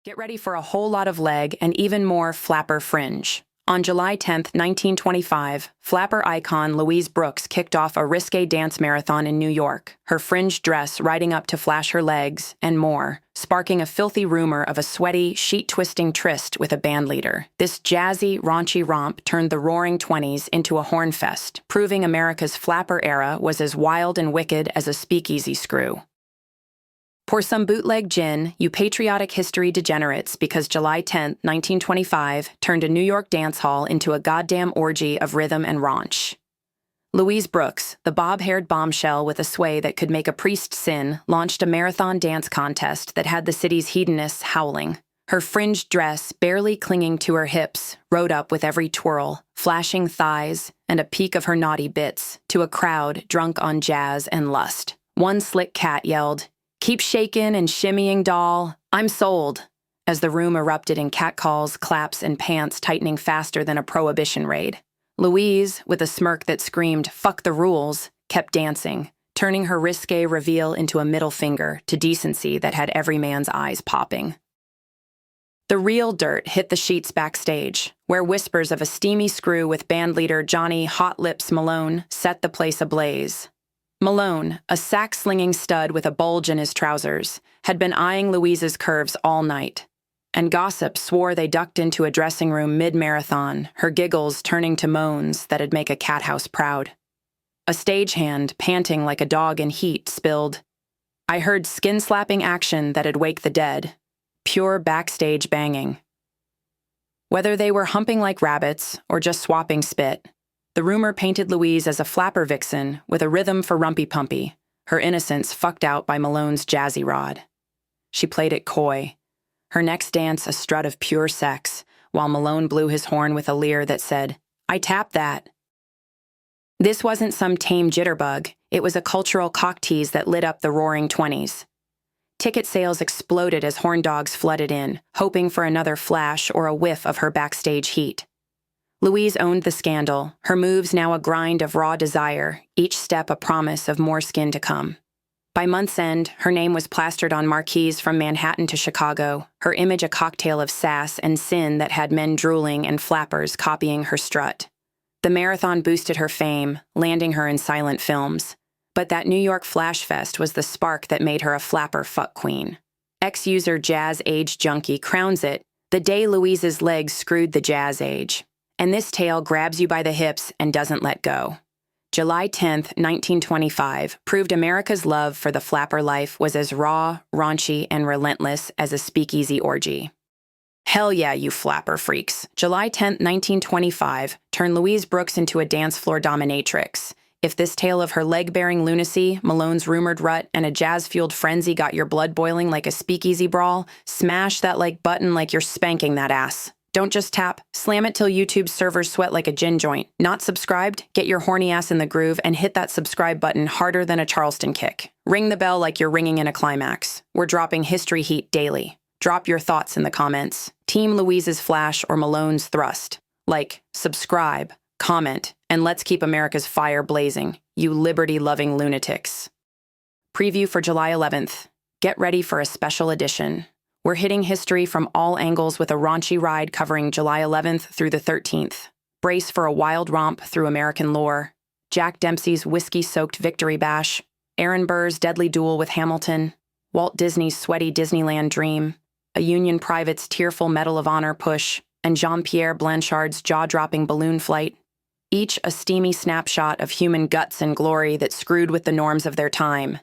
Get ready for a whole lot of leg and even more flapper fringe. On July 10, 1925, flapper icon Louise Brooks kicked off a risqué dance marathon in New York, her fringed dress riding up to flash her legs, and more, sparking a filthy rumor of a sweaty, sheet-twisting tryst with a bandleader. This jazzy, raunchy romp turned the Roaring Twenties into a hornfest, proving America's flapper era was as wild and wicked as a speakeasy screw. Pour some bootleg gin, you patriotic history degenerates, because July 10, 1925 turned a New York dance hall into a goddamn orgy of rhythm and raunch. Louise Brooks, the bob-haired bombshell with a sway that could make a priest sin, launched a marathon dance contest that had the city's hedonists howling. Her fringed dress, barely clinging to her hips, rode up with every twirl, flashing thighs and a peek of her naughty bits, to a crowd drunk on jazz and lust. One slick cat yelled, "Keep shakin' and shimmying, doll. I'm sold," as the room erupted in catcalls, claps, and pants tightening faster than a prohibition raid. Louise, with a smirk that screamed, "Fuck the rules," kept dancing, turning her risque reveal into a middle finger to decency that had every man's eyes popping. The real dirt hit the sheets backstage, where whispers of a steamy screw with bandleader Johnny Hot Lips Malone set the place ablaze. Malone, a sack-slinging stud with a bulge in his trousers, had been eyeing Louise's curves all night, and gossip swore they ducked into a dressing room mid-marathon, her giggles turning to moans that'd make a cathouse proud. A stagehand, panting like a dog in heat, spilled, "I heard skin-slapping action that'd wake the dead." Pure backstage banging. Whether they were humping like rabbits or just swapping spit, the rumor painted Louise as a flapper vixen with a rhythm for rumpy-pumpy, her innocence fucked out by Malone's jazzy rod. She played it coy, her next dance a strut of pure sex, while Malone blew his horn with a leer that said, "I tapped that." This wasn't some tame jitterbug, it was a cultural cock tease that lit up the Roaring Twenties. Ticket sales exploded as horn dogs flooded in, hoping for another flash or a whiff of her backstage heat. Louise owned the scandal, her moves now a grind of raw desire, each step a promise of more skin to come. By month's end, her name was plastered on marquees from Manhattan to Chicago, her image a cocktail of sass and sin that had men drooling and flappers copying her strut. The marathon boosted her fame, landing her in silent films. But that New York Flash Fest was the spark that made her a flapper fuck queen. Ex-user Jazz Age Junkie crowns it, the day Louise's legs screwed the Jazz Age. And this tale grabs you by the hips and doesn't let go. July 10, 1925, proved America's love for the flapper life was as raw, raunchy, and relentless as a speakeasy orgy. Hell yeah, you flapper freaks. July 10, 1925, turned Louise Brooks into a dance floor dominatrix. If this tale of her leg-bearing lunacy, Malone's rumored rut, and a jazz-fueled frenzy got your blood boiling like a speakeasy brawl, smash that like button like you're spanking that ass. Don't just tap, slam it till YouTube's servers sweat like a gin joint. Not subscribed? Get your horny ass in the groove and hit that subscribe button harder than a Charleston kick. Ring the bell like you're ringing in a climax. We're dropping history heat daily. Drop your thoughts in the comments. Team Louise's flash or Malone's thrust. Like, subscribe, comment, and let's keep America's fire blazing, you liberty-loving lunatics. Preview for July 11th. Get ready for a special edition. We're hitting history from all angles with a raunchy ride covering July 11th through the 13th. Brace for a wild romp through American lore. Jack Dempsey's whiskey-soaked victory bash. Aaron Burr's deadly duel with Hamilton. Walt Disney's sweaty Disneyland dream. A Union private's tearful Medal of Honor push. And Jean-Pierre Blanchard's jaw-dropping balloon flight. Each a steamy snapshot of human guts and glory that screwed with the norms of their time.